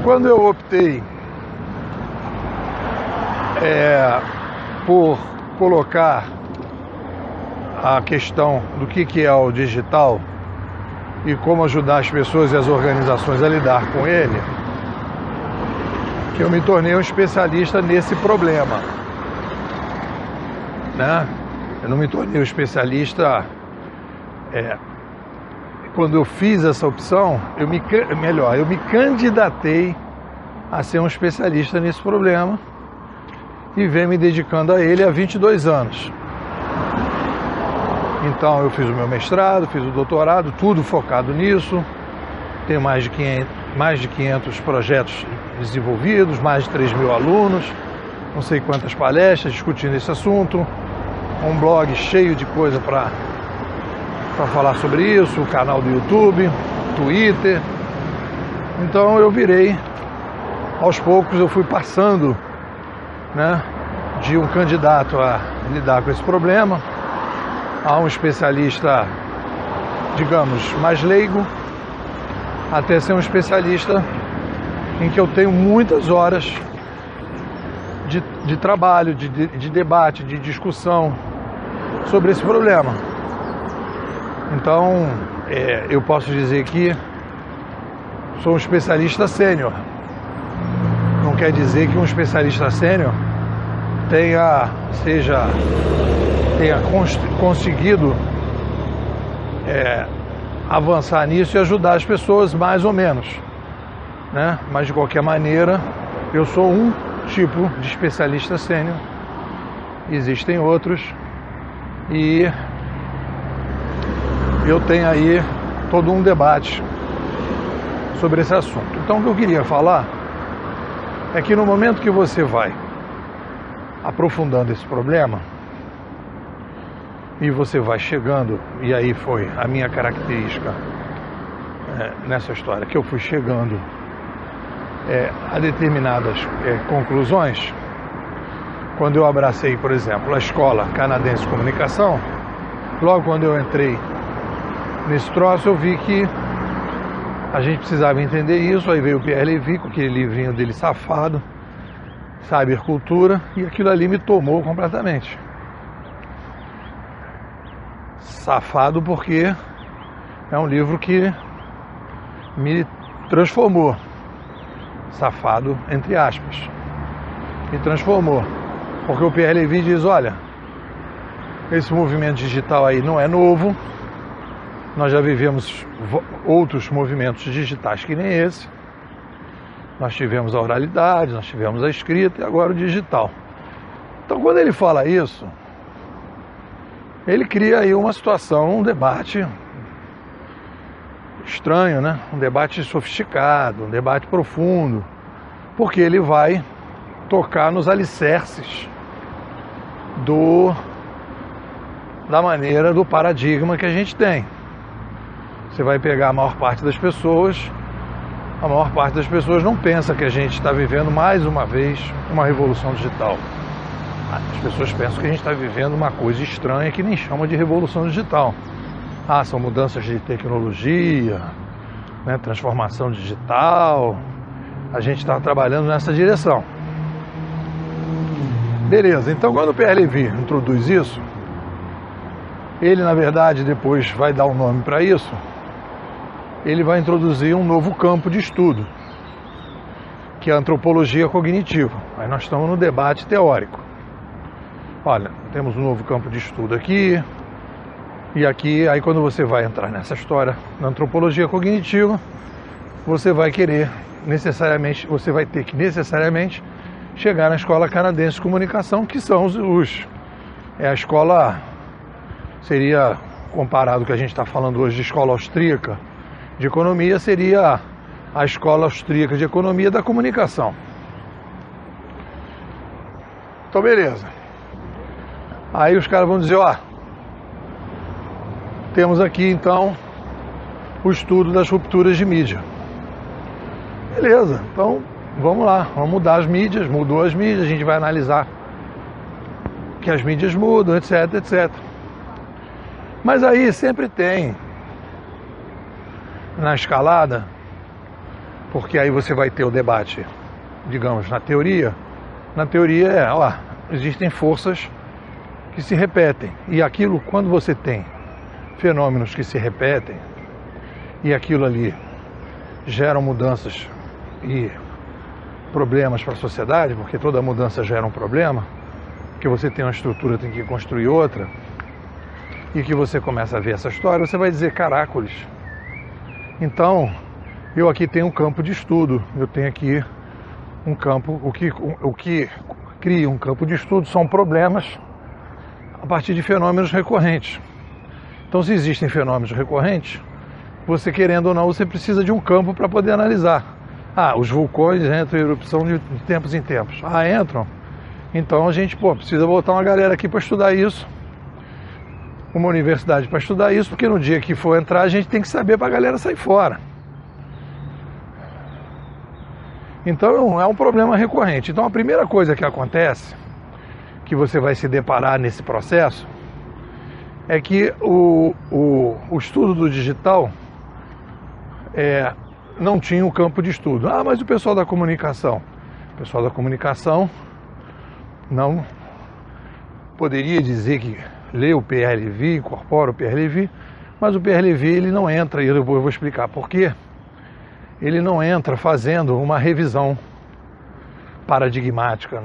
Quando eu optei por colocar a questão do que é o digital e como ajudar as pessoas e as organizações a lidar com ele, que eu me tornei um especialista nesse problema, né? Eu não me tornei um especialista quando eu fiz essa opção, eu me candidatei a ser um especialista nesse problema e venho me dedicando a ele há 22 anos. Então eu fiz o meu mestrado, fiz o doutorado, tudo focado nisso. Tenho mais de 500 projetos desenvolvidos, mais de 3.000 alunos, não sei quantas palestras discutindo esse assunto, um blog cheio de coisa para falar sobre isso, canal do YouTube, Twitter. Então eu virei, aos poucos eu fui passando, né, de um candidato a lidar com esse problema a um especialista, digamos, mais leigo, até ser um especialista em que eu tenho muitas horas de trabalho, de debate, de discussão sobre esse problema. Então, eu posso dizer que sou um especialista sênior. Não quer dizer que um especialista sênior tenha conseguido avançar nisso e ajudar as pessoas mais ou menos, né? Mas de qualquer maneira, eu sou um tipo de especialista sênior. Existem outros e eu tenho aí todo um debate sobre esse assunto. Então o que eu queria falar é que no momento que você vai aprofundando esse problema e você vai chegando, e aí foi a minha característica nessa história, que eu fui chegando a determinadas conclusões. Quando eu abracei, por exemplo, a Escola Canadense de Comunicação, logo quando eu entrei nesse troço, eu vi que a gente precisava entender isso. Aí veio o Pierre Levy com aquele livrinho dele safado, Cybercultura, e aquilo ali me tomou completamente. Safado porque é um livro que me transformou. Safado, entre aspas. Me transformou. Porque o Pierre Levy diz, olha, esse movimento digital aí não é novo. Nós já vivemos outros movimentos digitais que nem esse. Nós tivemos a oralidade, nós tivemos a escrita e agora o digital. Então, quando ele fala isso, ele cria aí uma situação, um debate estranho, né? Um debate sofisticado, um debate profundo, porque ele vai tocar nos alicerces da maneira, do paradigma que a gente tem. Você vai pegar a maior parte das pessoas não pensa que a gente está vivendo mais uma vez uma revolução digital. As pessoas pensam que a gente está vivendo uma coisa estranha que nem chama de revolução digital. São mudanças de tecnologia, né, transformação digital. A gente está trabalhando nessa direção. Beleza, então quando o Pierre Levy introduz isso, ele na verdade depois vai dar um nome para isso. Ele vai introduzir um novo campo de estudo, que é a antropologia cognitiva. Aí nós estamos no debate teórico. Olha, temos um novo campo de estudo aqui, e aqui, aí quando você vai entrar nessa história na antropologia cognitiva, você vai ter que necessariamente chegar na Escola Canadense de Comunicação, que são a escola, seria comparado ao que a gente está falando hoje de escola austríaca de economia, seria a Escola Austríaca de Economia da Comunicação. Então, beleza. Aí os caras vão dizer, temos aqui então o estudo das rupturas de mídia. Beleza, então vamos lá, vamos mudar as mídias, mudou as mídias, a gente vai analisar que as mídias mudam, etc, etc. Mas aí sempre tem na escalada Porque aí você vai ter o debate, digamos, na teoria. Na teoria olha lá, existem forças que se repetem. E aquilo, quando você tem fenômenos que se repetem, e aquilo ali geram mudanças e problemas para a sociedade, porque toda mudança gera um problema, que você tem uma estrutura, tem que construir outra, e que você começa a ver essa história, você vai dizer, caracoles, então eu aqui tenho um campo de estudo, eu tenho aqui um campo, o que cria um campo de estudo são problemas a partir de fenômenos recorrentes. Então, se existem fenômenos recorrentes, você querendo ou não, você precisa de um campo para poder analisar. Os vulcões entram em erupção de tempos em tempos. Entram. Então a gente precisa botar uma galera aqui para estudar isso, uma universidade para estudar isso, porque no dia que for entrar a gente tem que saber para a galera sair fora. Então é um problema recorrente. Então a primeira coisa que acontece, que você vai se deparar nesse processo, é que o estudo do digital não tinha um campo de estudo. Mas o pessoal da comunicação? O pessoal da comunicação não poderia dizer que lê o PRLV, incorpora o PRLV, mas o PRLV ele não entra, e eu vou explicar por quê. Ele não entra fazendo uma revisão paradigmática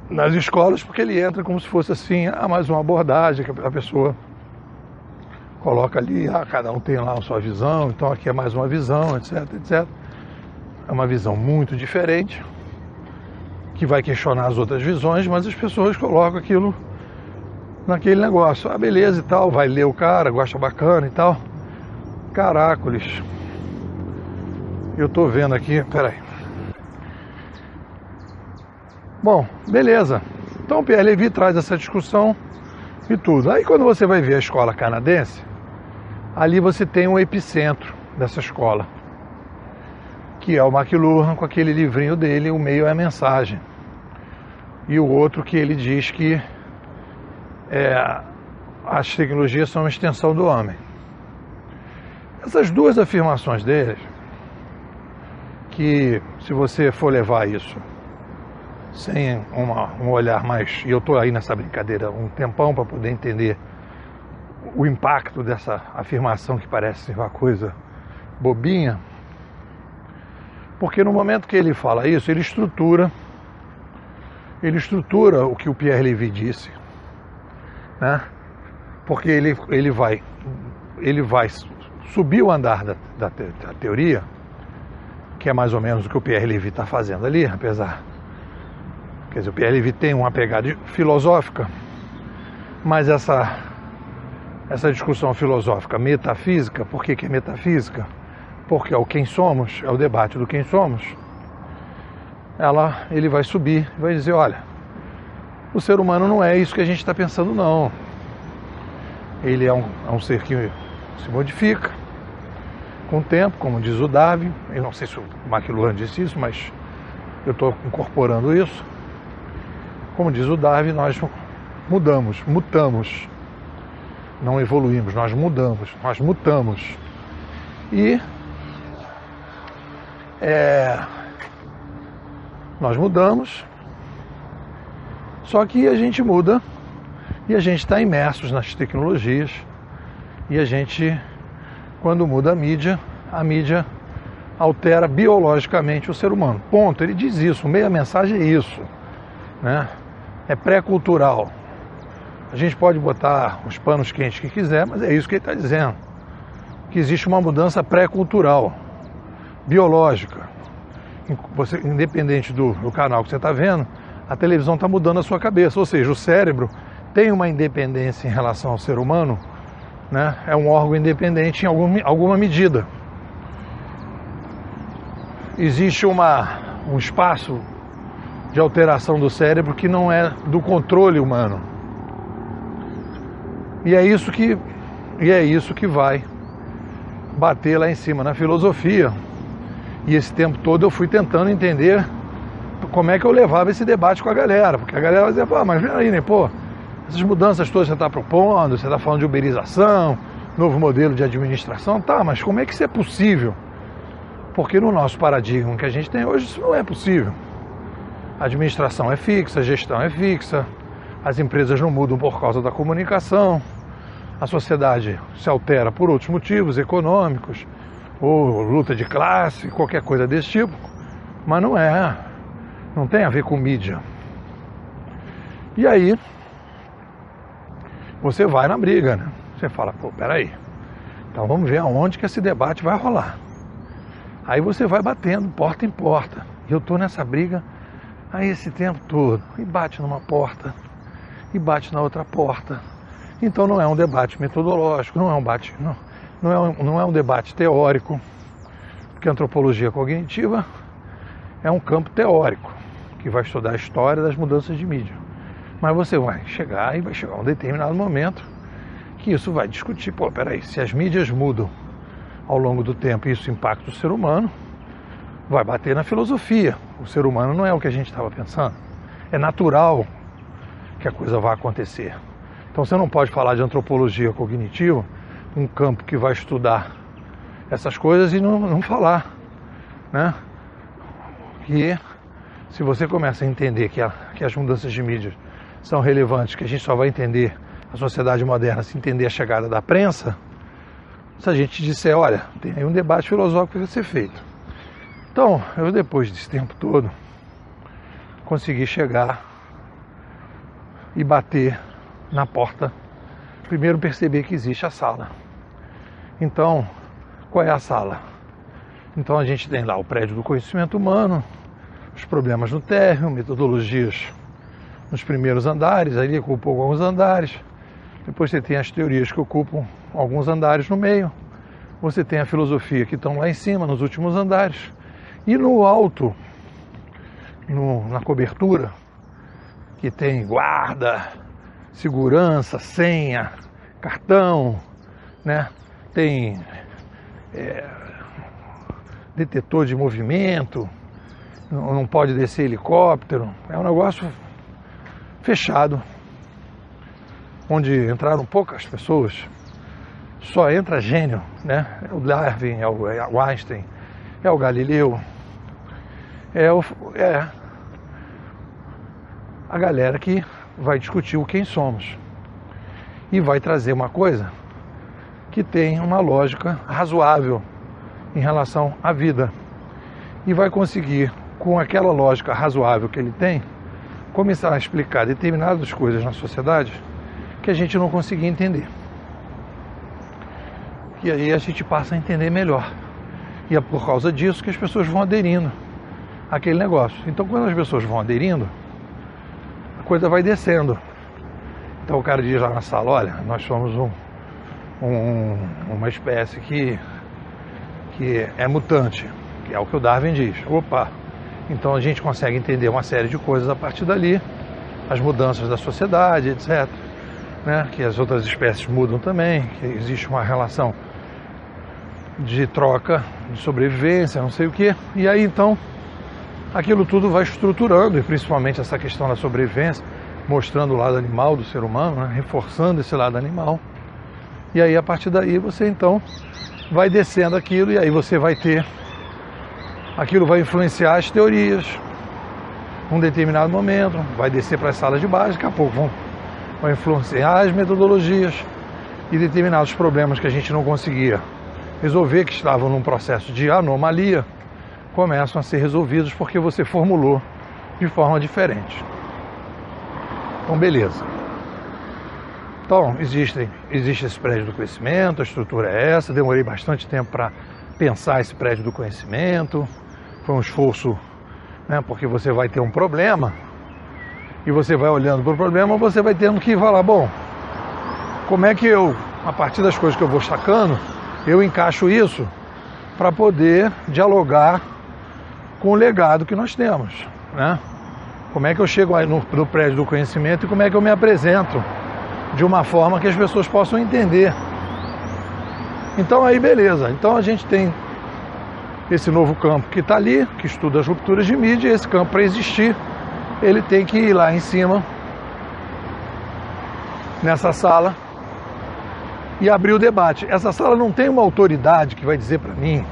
nas escolas, porque ele entra como se fosse assim, mais uma abordagem que a pessoa coloca ali, cada um tem lá a sua visão, então aqui é mais uma visão, etc, etc. É uma visão muito diferente, que vai questionar as outras visões, mas as pessoas colocam aquilo naquele negócio. Beleza e tal, vai ler o cara, gosta bacana e tal. Caracoles. Eu tô vendo aqui, peraí. Bom, beleza. Então o Pierre Levy traz essa discussão e tudo. Aí quando você vai ver a escola canadense, ali você tem um epicentro dessa escola, que é o McLuhan com aquele livrinho dele, O Meio é a Mensagem. E o outro que ele diz que as tecnologias são uma extensão do homem. Essas duas afirmações deles, que se você for levar isso sem um olhar mais... E eu estou aí nessa brincadeira um tempão para poder entender o impacto dessa afirmação que parece uma coisa bobinha, porque no momento que ele fala isso, ele estrutura o que o Pierre Levy disse, né? Porque ele vai subir o andar da teoria, que é mais ou menos o que o Pierre Levy está fazendo ali, apesar... Quer dizer, o Pierre Levy tem uma pegada filosófica, mas essa discussão filosófica metafísica, por que é metafísica? Porque é o quem somos, é o debate do quem somos. Ele vai subir e vai dizer, olha, o ser humano não é isso que a gente está pensando, não. Ele é um ser que se modifica com o tempo, como diz o Darwin. Eu não sei se o McLuhan disse isso, mas eu estou incorporando isso. Como diz o Darwin, nós mutamos. Não evoluímos, nós mutamos. E nós mudamos, só que a gente muda e a gente está imersos nas tecnologias, e a gente, quando muda a mídia altera biologicamente o ser humano. Ponto. Ele diz isso, meia mensagem é isso, né? É pré-cultural. A gente pode botar os panos quentes que quiser, mas é isso que ele está dizendo. Que existe uma mudança pré-cultural, biológica. Você, independente do canal que você está vendo, a televisão está mudando a sua cabeça. Ou seja, o cérebro tem uma independência em relação ao ser humano, né? É um órgão independente em alguma medida. Existe um espaço de alteração do cérebro que não é do controle humano. E é isso que vai bater lá em cima na filosofia. E esse tempo todo eu fui tentando entender como é que eu levava esse debate com a galera. Porque a galera vai dizer, mas vem aí, né, essas mudanças todas que você está propondo, você está falando de uberização, novo modelo de administração. Tá, mas como é que isso é possível? Porque no nosso paradigma que a gente tem hoje, isso não é possível. A administração é fixa, a gestão é fixa, as empresas não mudam por causa da comunicação, a sociedade se altera por outros motivos econômicos, ou luta de classe, qualquer coisa desse tipo, mas não tem a ver com mídia. E aí, você vai na briga, né? Você fala, pô, peraí, então vamos ver aonde que esse debate vai rolar. Aí você vai batendo porta em porta. E eu tô nessa briga aí esse tempo todo. E bate numa porta, e bate na outra porta. Então não é um debate metodológico, não é um debate teórico, porque a antropologia cognitiva é um campo teórico, que vai estudar a história das mudanças de mídia. Mas você vai chegar um determinado momento que isso vai discutir, pô, peraí, se as mídias mudam ao longo do tempo e isso impacta o ser humano, vai bater na filosofia. O ser humano não é o que a gente estava pensando. É natural que a coisa vá acontecer. Então você não pode falar de antropologia cognitiva, um campo que vai estudar essas coisas e não falar, né? Que se você começa a entender que as mudanças de mídia são relevantes, que a gente só vai entender a sociedade moderna se entender a chegada da prensa, se a gente disser, olha, tem aí um debate filosófico que vai ser feito. Então, eu depois desse tempo todo, consegui chegar e bater na porta. Primeiro perceber que existe a sala. Então, qual é a sala? Então a gente tem lá o prédio do conhecimento humano, os problemas no térreo, metodologias nos primeiros andares, ali ocupam alguns andares. Depois você tem as teorias que ocupam alguns andares no meio. Você tem a filosofia que estão lá em cima, nos últimos andares. E no alto, na cobertura, que tem guarda, segurança, senha, cartão, né? Tem detetor de movimento, não pode descer helicóptero. É um negócio fechado, onde entraram poucas pessoas, só entra gênio, né? É o Darwin, é o Einstein, é o Galileu, é a galera que vai discutir o quem somos e vai trazer uma coisa que tem uma lógica razoável em relação à vida e vai conseguir, com aquela lógica razoável que ele tem, começar a explicar determinadas coisas na sociedade que a gente não conseguia entender. E aí a gente passa a entender melhor. E é por causa disso que as pessoas vão aderindo àquele negócio. Então, quando as pessoas vão aderindo, a coisa vai descendo. Então o cara diz lá na sala, olha, nós somos uma espécie que é mutante, que é o que o Darwin diz. Opa! Então a gente consegue entender uma série de coisas a partir dali, as mudanças da sociedade, etc. Né? Que as outras espécies mudam também, que existe uma relação de troca, de sobrevivência, não sei o quê. E aí então aquilo tudo vai estruturando, e principalmente essa questão da sobrevivência, mostrando o lado animal do ser humano, né? Reforçando esse lado animal. E aí a partir daí você então vai descendo aquilo, e aí você vai ter, aquilo vai influenciar as teorias num determinado momento, vai descer para as salas de base, daqui a pouco vai influenciar as metodologias, e determinados problemas que a gente não conseguia resolver, que estavam num processo de anomalia, começam a ser resolvidos porque você formulou de forma diferente. Então, beleza. Então, existe esse prédio do conhecimento, a estrutura é essa, demorei bastante tempo para pensar esse prédio do conhecimento, foi um esforço, né, porque você vai ter um problema, e você vai olhando para o problema, você vai tendo que falar, bom, como é que eu, a partir das coisas que eu vou sacando, eu encaixo isso para poder dialogar com o legado que nós temos, né? Como é que eu chego aí no prédio do conhecimento e como é que eu me apresento de uma forma que as pessoas possam entender. Então aí beleza, então a gente tem esse novo campo que está ali, que estuda as rupturas de mídia, e esse campo, para existir, ele tem que ir lá em cima, nessa sala, e abrir o debate. Essa sala não tem uma autoridade que vai dizer para mim,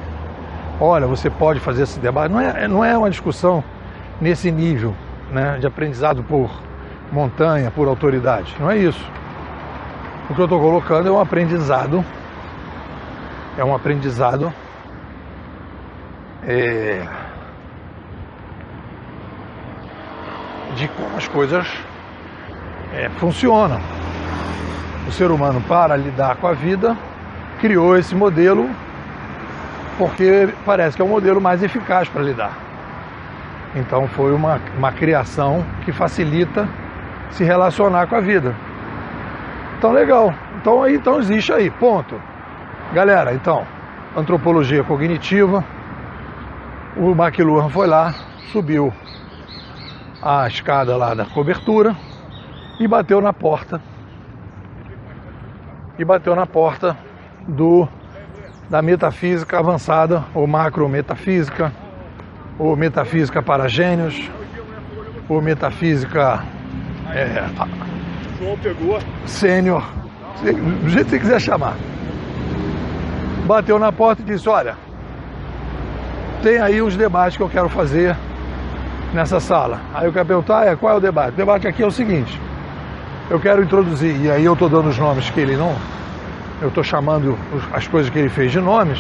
olha, você pode fazer esse debate. Não é uma discussão nesse nível, né, de aprendizado por montanha, por autoridade. Não é isso. O que eu estou colocando é um aprendizado. É um aprendizado de como as coisas funcionam. O ser humano, para lidar com a vida, criou esse modelo porque parece que é o modelo mais eficaz para lidar. Então foi uma criação que facilita se relacionar com a vida. Então legal, então existe aí, ponto. Galera, então, antropologia cognitiva, o McLuhan foi lá, subiu a escada lá da cobertura e bateu na porta. Da metafísica avançada, ou macrometafísica, ou metafísica para gênios, ou metafísica sênior, do jeito que você quiser chamar. Bateu na porta e disse, olha, tem aí uns debates que eu quero fazer nessa sala. Aí eu quero perguntar, qual é o debate? O debate aqui é o seguinte, eu quero introduzir, e aí eu estou dando os nomes que ele não, eu estou chamando as coisas que ele fez de nomes.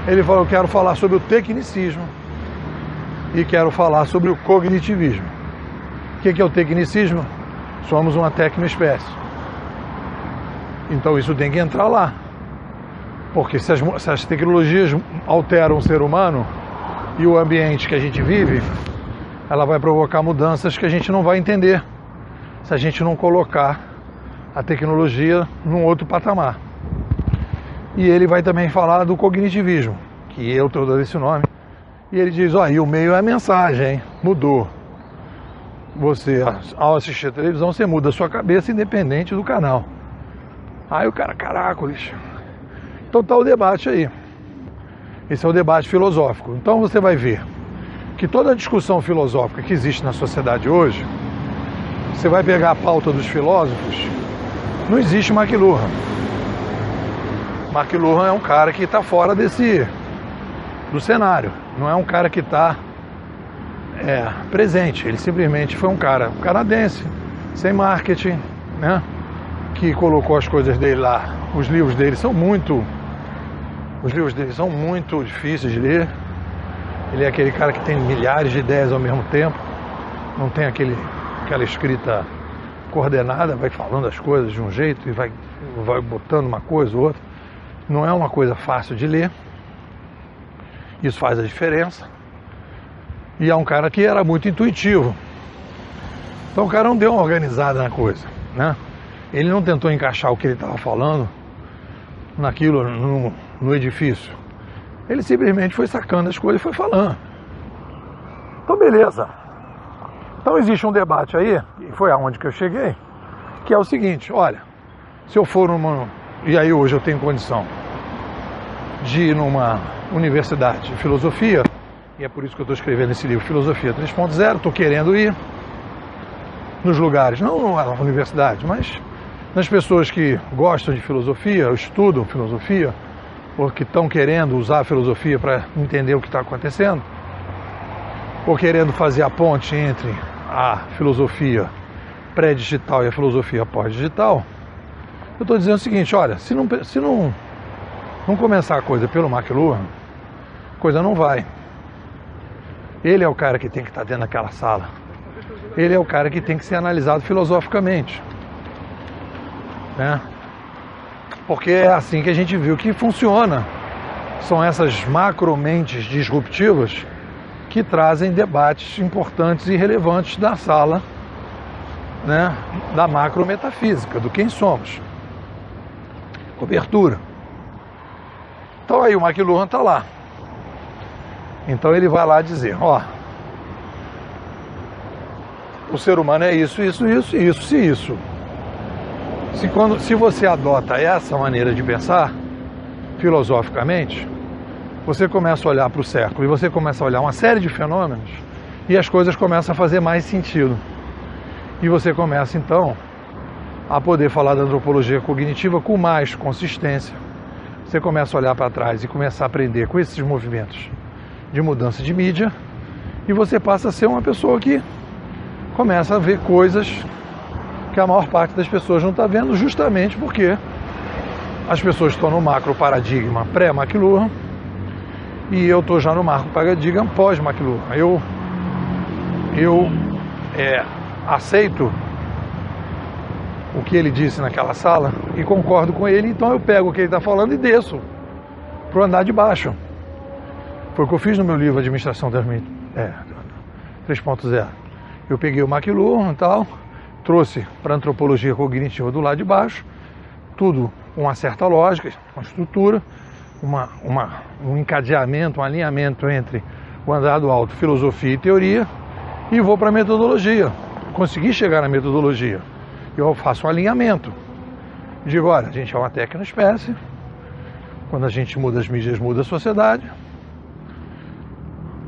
Ele falou, eu quero falar sobre o tecnicismo e quero falar sobre o cognitivismo. O que é o tecnicismo? Somos uma tecnoespécie. Então isso tem que entrar lá. Porque se as tecnologias alteram o ser humano e o ambiente que a gente vive, ela vai provocar mudanças que a gente não vai entender se a gente não colocar a tecnologia num outro patamar. E ele vai também falar do cognitivismo, que eu estou dando esse nome. E ele diz, e o meio é a mensagem, hein? Mudou. Você, ao assistir a televisão, você muda a sua cabeça independente do canal. Aí o cara, caracoles. Então tá o debate aí. Esse é o debate filosófico. Então você vai ver que toda a discussão filosófica que existe na sociedade hoje, você vai pegar a pauta dos filósofos, não existe McLuhan. McLuhan é um cara que está fora do cenário. Não é um cara que está presente. Ele simplesmente foi um cara canadense, sem marketing, né? Que colocou as coisas dele lá. Os livros dele são muito difíceis de ler. Ele é aquele cara que tem milhares de ideias ao mesmo tempo. Não tem aquela escrita coordenada, vai falando as coisas de um jeito e vai botando uma coisa ou outra. Não é uma coisa fácil de ler. Isso faz a diferença. E é um cara que era muito intuitivo. Então o cara não deu uma organizada na coisa, né? Ele não tentou encaixar o que ele estava falando naquilo, no edifício. Ele simplesmente foi sacando as coisas e foi falando. Então beleza. Então existe um debate aí, e foi aonde que eu cheguei, que é o seguinte, olha, se eu for e aí hoje eu tenho condição de ir numa universidade de filosofia, e é por isso que eu estou escrevendo esse livro, Filosofia 3.0, estou querendo ir nos lugares, não na universidade, mas nas pessoas que gostam de filosofia, estudam filosofia, ou que estão querendo usar a filosofia para entender o que está acontecendo, ou querendo fazer a ponte entre a filosofia pré-digital e a filosofia pós-digital. Eu estou dizendo o seguinte, olha, se não começar a coisa pelo McLuhan, a coisa não vai. Ele é o cara que tem que estar dentro daquela sala. Ele é o cara que tem que ser analisado filosoficamente, né? Porque é assim que a gente viu que funciona. São essas macromentes disruptivas que trazem debates importantes e relevantes da sala, né, da macrometafísica, do quem somos. Cobertura. Então aí o McLuhan está lá. Então ele vai lá dizer, o ser humano é isso, isso, isso, isso e isso. Se você adota essa maneira de pensar, filosoficamente, você começa a olhar para o século e você começa a olhar uma série de fenômenos e as coisas começam a fazer mais sentido. E você começa, então, a poder falar da antropologia cognitiva com mais consistência. Você começa a olhar para trás e começa a aprender com esses movimentos de mudança de mídia, e você passa a ser uma pessoa que começa a ver coisas que a maior parte das pessoas não está vendo, justamente porque as pessoas estão no macro paradigma pré-McLuhan e eu estou já no macro paradigma pós-McLuhan. Eu aceito o que ele disse naquela sala e concordo com ele, então eu pego o que ele está falando e desço para o andar de baixo. Foi o que eu fiz no meu livro Administração 3.0. Eu peguei o McLuhan e tal, trouxe para a antropologia cognitiva do lado de baixo, tudo com uma certa lógica, uma estrutura, um encadeamento, um alinhamento entre o andar do alto, filosofia e teoria, e vou para a metodologia. Consegui chegar na metodologia. Eu faço um alinhamento. Digo, olha, a gente é uma tecnoespécie, quando a gente muda as mídias, muda a sociedade.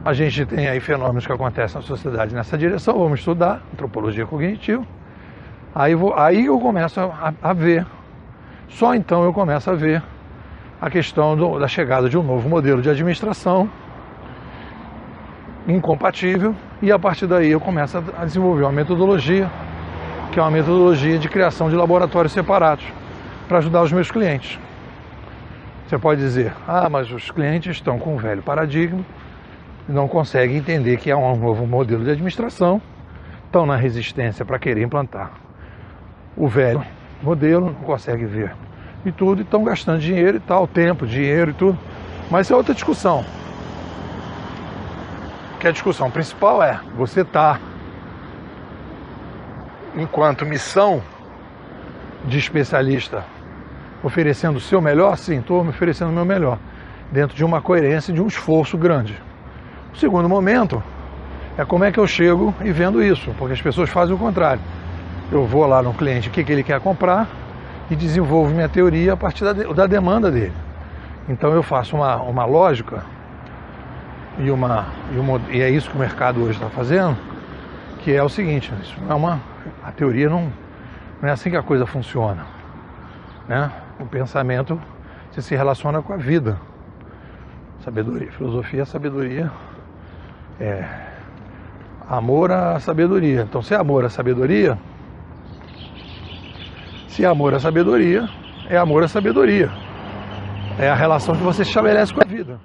A gente tem aí fenômenos que acontecem na sociedade nessa direção, vamos estudar antropologia cognitiva. Aí eu começo a ver, só então eu começo a ver a questão da chegada de um novo modelo de administração incompatível, e a partir daí eu começo a desenvolver uma metodologia, que é uma metodologia de criação de laboratórios separados, para ajudar os meus clientes. Você pode dizer, mas os clientes estão com um velho paradigma, não conseguem entender que é um novo modelo de administração, estão na resistência para querer implantar o velho modelo, não conseguem ver e tudo, e estão gastando dinheiro e tal, tempo, dinheiro e tudo. Mas isso é outra discussão. Que a discussão principal é, você está, enquanto missão de especialista, oferecendo o seu melhor? Sim, estou me oferecendo o meu melhor, dentro de uma coerência e de um esforço grande. O segundo momento é como é que eu chego e vendo isso, porque as pessoas fazem o contrário. Eu vou lá no cliente, o que ele quer comprar, e desenvolvo minha teoria a partir da demanda dele. Então eu faço uma lógica, e é isso que o mercado hoje está fazendo, que é o seguinte, isso não é a teoria não é assim que a coisa funciona, né? O pensamento se relaciona com a vida. Sabedoria, filosofia, sabedoria, amor à sabedoria. Então, se é amor à sabedoria, é amor à sabedoria. É a relação que você estabelece com a vida.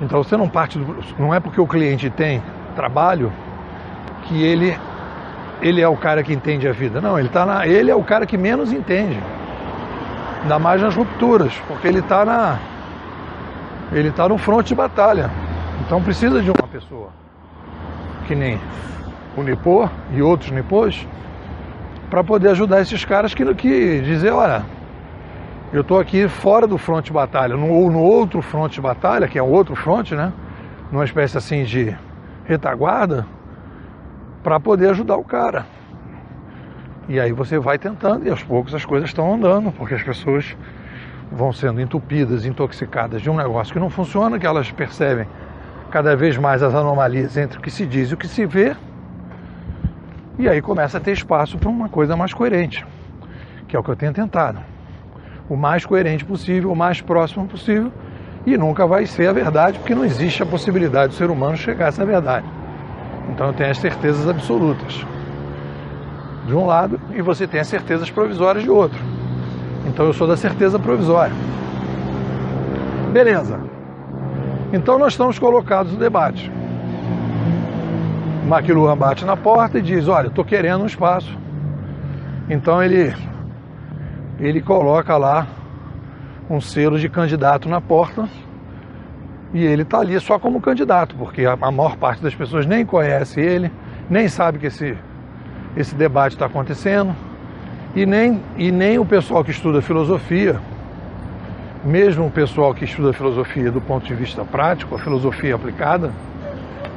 Então, você não é porque o cliente tem trabalho que ele é o cara que entende a vida. Não, ele é o cara que menos entende. Ainda mais nas rupturas, porque ele está no fronte de batalha. Então precisa de uma pessoa que nem o Nipô e outros Nipôs para poder ajudar esses caras que dizer, olha, eu estou aqui fora do fronte de batalha, ou no outro fronte de batalha, que é um outro fronte, né? Numa espécie assim de retaguarda, para poder ajudar o cara. E aí você vai tentando, e aos poucos as coisas estão andando, porque as pessoas vão sendo entupidas, intoxicadas de um negócio que não funciona, que elas percebem cada vez mais as anomalias entre o que se diz e o que se vê, e aí começa a ter espaço para uma coisa mais coerente, que é o que eu tenho tentado. O mais coerente possível, o mais próximo possível, e nunca vai ser a verdade, porque não existe a possibilidade do ser humano chegar a essa verdade. Então eu tenho as certezas absolutas de um lado e você tem as certezas provisórias de outro. Então eu sou da certeza provisória. Beleza. Então nós estamos colocados no debate. McLuhan bate na porta e diz, olha, estou querendo um espaço. Então ele coloca lá um selo de candidato na porta e ele está ali só como candidato, porque a maior parte das pessoas nem conhece ele, nem sabe que esse debate está acontecendo, e nem o pessoal que estuda filosofia, mesmo o pessoal que estuda filosofia do ponto de vista prático, a filosofia aplicada,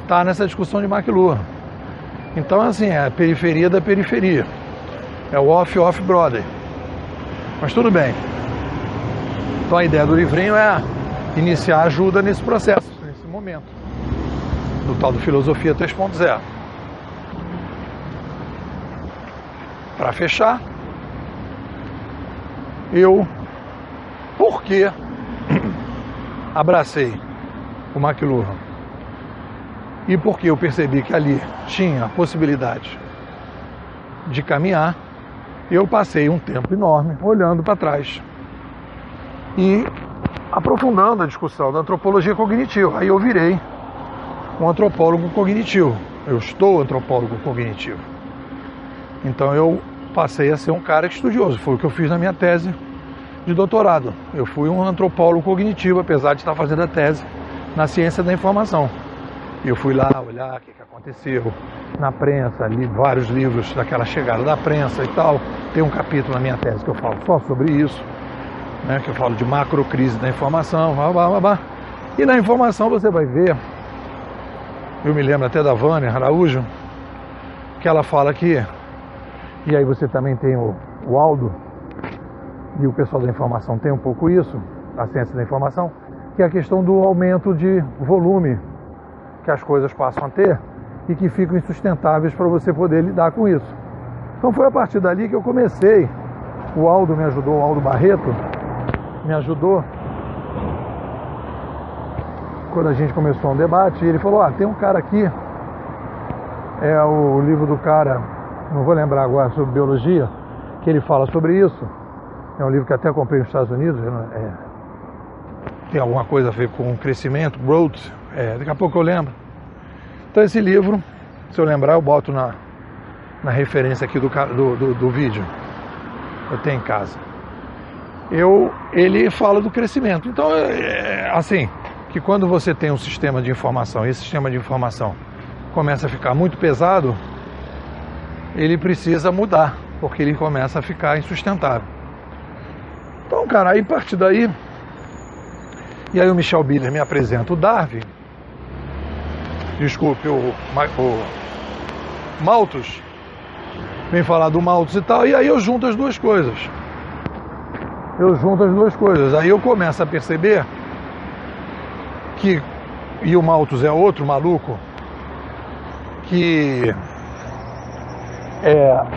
está nessa discussão de McLuhan. Então, assim, é a periferia da periferia, é o off-brother. Mas tudo bem. Então a ideia do livrinho é iniciar ajuda nesse processo, nesse momento, do tal do Filosofia 3.0. Para fechar, por que abracei o McLuhan e porque eu percebi que ali tinha a possibilidade de caminhar, eu passei um tempo enorme olhando para trás e aprofundando a discussão da antropologia cognitiva. Aí eu virei um antropólogo cognitivo. Eu estou antropólogo cognitivo. Então eu passei a ser um cara estudioso. Foi o que eu fiz na minha tese de doutorado. Eu fui um antropólogo cognitivo, apesar de estar fazendo a tese na ciência da informação. Eu fui lá olhar o que aconteceu na prensa, li vários livros daquela chegada da prensa e tal. Tem um capítulo na minha tese que eu falo só sobre isso, né, que eu falo de macrocrise da informação, E na informação você vai ver, eu me lembro até da Vânia Araújo, que ela fala que, e aí você também tem o Aldo, e o pessoal da informação tem um pouco isso, a ciência da informação, que é a questão do aumento de volume que as coisas passam a ter e que ficam insustentáveis para você poder lidar com isso. Então foi a partir dali que eu comecei, o Aldo me ajudou, o Aldo Barreto me ajudou, quando a gente começou um debate, ele falou, tem um cara aqui, é o livro do cara, não vou lembrar agora, sobre biologia, que ele fala sobre isso, é um livro que até comprei nos Estados Unidos, tem alguma coisa a ver com crescimento, growth, daqui a pouco eu lembro. Então esse livro, se eu lembrar, eu boto na referência aqui do vídeo, eu tenho em casa. Ele fala do crescimento. Então, assim, que quando você tem um sistema de informação, e esse sistema de informação começa a ficar muito pesado, ele precisa mudar, porque ele começa a ficar insustentável. Então, cara, aí a partir daí, e aí o Michel Biller me apresenta o Darwin, desculpe, o Malthus, vem falar do Malthus e tal, e aí eu junto as duas coisas. Aí eu começo a perceber que, e o Malthus é outro maluco, que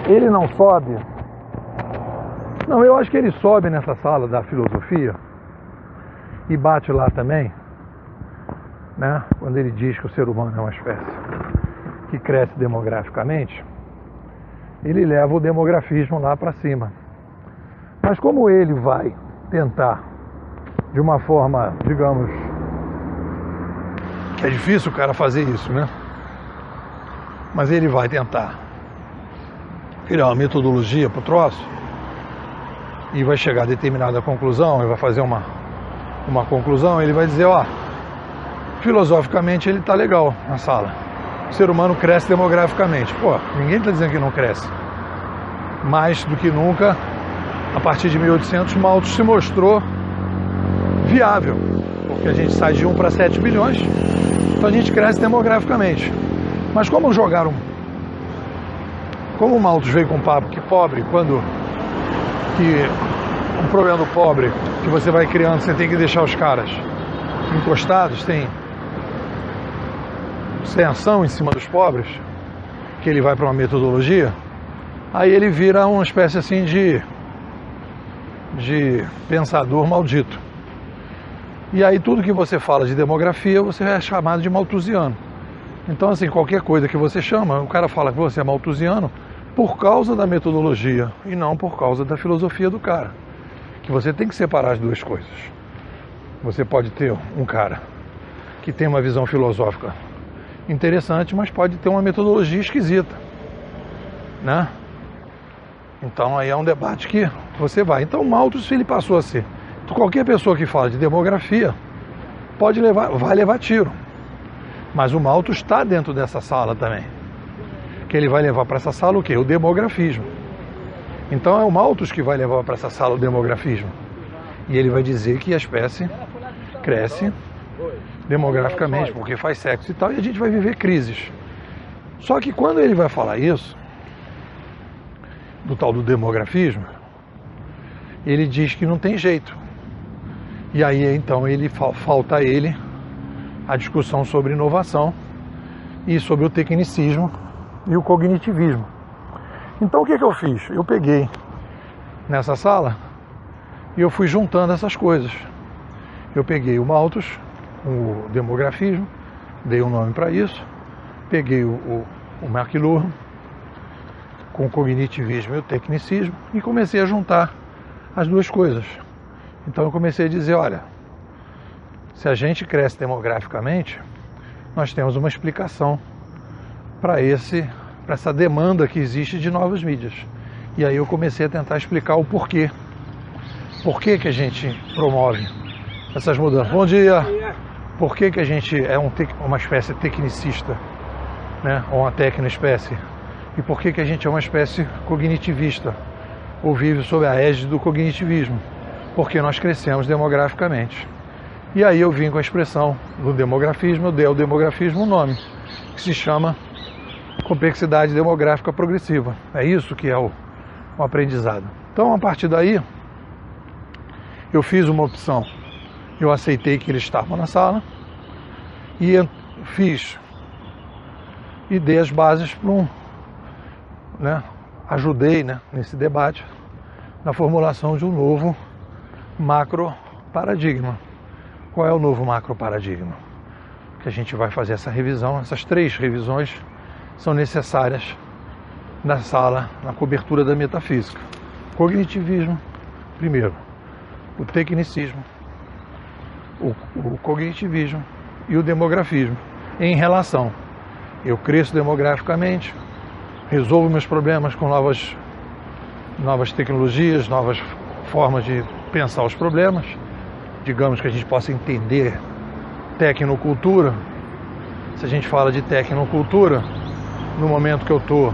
ele não sobe. Não, eu acho que ele sobe nessa sala da filosofia e bate lá também, né? Quando ele diz que o ser humano é uma espécie que cresce demograficamente, ele leva o demografismo lá para cima. Mas como ele vai tentar, de uma forma, digamos, que é difícil o cara fazer isso, né? Mas ele vai tentar criar uma metodologia para o troço e vai chegar a determinada conclusão, ele vai fazer uma conclusão, ele vai dizer, filosoficamente ele está legal na sala. O ser humano cresce demograficamente. Ninguém está dizendo que não cresce. Mais do que nunca, a partir de 1800, Malthus se mostrou viável, porque a gente sai de 1 para 7 bilhões, então a gente cresce demograficamente. Mas como o Malthus veio com um papo que pobre, um problema do pobre, que você vai criando, você tem que deixar os caras encostados, sem ação em cima dos pobres, que ele vai para uma metodologia, aí ele vira uma espécie assim de pensador maldito. E aí tudo que você fala de demografia, você é chamado de malthusiano. Então, assim, qualquer coisa que você chama, o cara fala que você é malthusiano por causa da metodologia e não por causa da filosofia do cara. Que você tem que separar as duas coisas. Você pode ter um cara que tem uma visão filosófica interessante, mas pode ter uma metodologia esquisita, né? Então aí é um debate que você vai. Então Malthus, ele passou a ser. Então, qualquer pessoa que fala de demografia vai levar tiro. Mas o Malthus está dentro dessa sala também. Que ele vai levar para essa sala o quê? O demografismo. Então é o Malthus que vai levar para essa sala o demografismo. E ele vai dizer que a espécie cresce demograficamente, porque faz sexo e tal, e a gente vai viver crises. Só que quando ele vai falar isso, do tal do demografismo, ele diz que não tem jeito. E aí então falta a ele a discussão sobre inovação e sobre o tecnicismo e o cognitivismo. Então o que eu fiz? Eu peguei nessa sala E eu fui juntando essas coisas. Eu peguei o Malthus, o demografismo, dei um nome para isso, peguei o McLuhan, com o cognitivismo e o tecnicismo, e comecei a juntar as duas coisas. Então eu comecei a dizer, olha, se a gente cresce demograficamente, nós temos uma explicação para essa demanda que existe de novas mídias. E aí eu comecei a tentar explicar o porquê. Por que a gente promove essas mudanças? Bom dia! Por que a gente é uma espécie tecnicista, né? Ou uma tecnoespécie? E por que a gente é uma espécie cognitivista? Ou vive sob a égide do cognitivismo? Porque nós crescemos demograficamente. E aí eu vim com a expressão do demografismo, eu dei ao demografismo um nome, que se chama complexidade demográfica progressiva. É isso que é o aprendizado. Então, a partir daí, eu fiz uma opção. Eu aceitei que eles estavam na sala e fiz e dei as bases para ajudei, né, nesse debate na formulação de um novo macro paradigma. Qual é o novo macro paradigma? Que a gente vai fazer essa revisão, essas 3 revisões são necessárias na sala, na cobertura da metafísica. Cognitivismo, primeiro, o tecnicismo, o cognitivismo e o demografismo, em relação. Eu cresço demograficamente, resolvo meus problemas com novas tecnologias, novas formas de pensar os problemas, digamos que a gente possa entender tecnocultura. Se a gente fala de tecnocultura, no momento que eu estou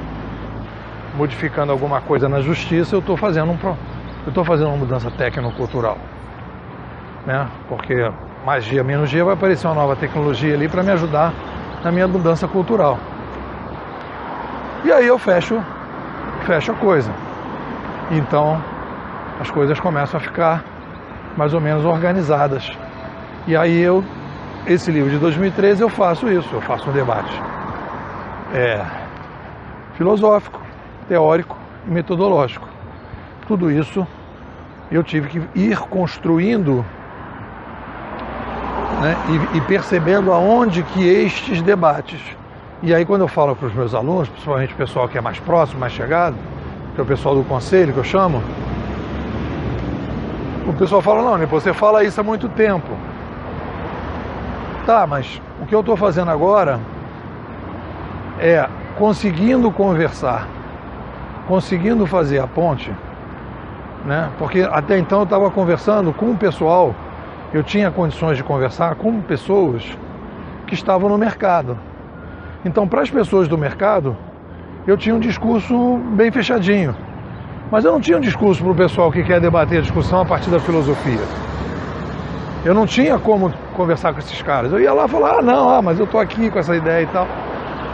modificando alguma coisa na justiça, eu estou fazendo uma mudança tecnocultural, né? Porque mais dia, menos dia vai aparecer uma nova tecnologia ali para me ajudar na minha mudança cultural. E aí eu fecho a coisa. Então as coisas começam a ficar mais ou menos organizadas. E aí esse livro de 2013 eu faço isso, eu faço um debate filosófico, teórico e metodológico. Tudo isso eu tive que ir construindo, né, e percebendo aonde que estes debates. E aí quando eu falo para os meus alunos, principalmente o pessoal que é mais próximo, mais chegado, que é o pessoal do conselho que eu chamo, o pessoal fala, não, Nipo, você fala isso há muito tempo. Tá, mas o que eu estou fazendo agora é conseguindo conversar, conseguindo fazer a ponte, né? Porque até então eu estava conversando com o pessoal, eu tinha condições de conversar com pessoas que estavam no mercado. Então, para as pessoas do mercado, eu tinha um discurso bem fechadinho. Mas eu não tinha um discurso para o pessoal que quer debater a discussão a partir da filosofia. Eu não tinha como conversar com esses caras. Eu ia lá e falar, mas eu estou aqui com essa ideia e tal.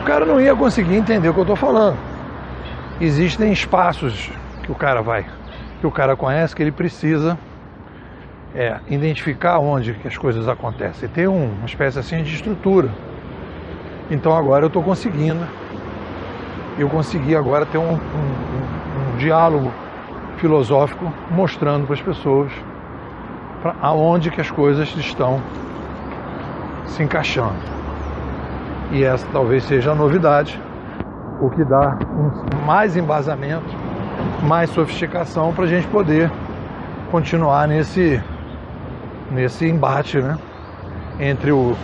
O cara não ia conseguir entender o que eu estou falando. Existem espaços que o cara conhece, que ele precisa identificar onde que as coisas acontecem. Tem uma espécie assim de estrutura. Então agora eu estou conseguindo. Eu consegui agora ter um diálogo filosófico mostrando para as pessoas aonde que as coisas estão se encaixando. E essa talvez seja a novidade, o que dá mais embasamento, mais sofisticação para a gente poder continuar nesse embate, né, entre o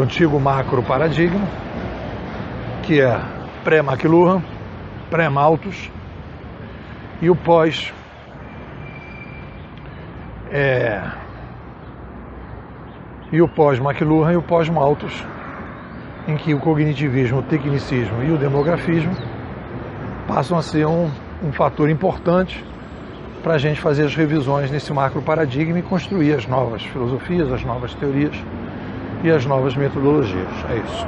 antigo macro paradigma, que é pré-McLuhan, pré-Malthus, e o pós McLuhan e o pós-Malthus, em que o cognitivismo, o tecnicismo e o demografismo passam a ser um fator importante para a gente fazer as revisões nesse macro paradigma e construir as novas filosofias, as novas teorias e as novas metodologias. É isso.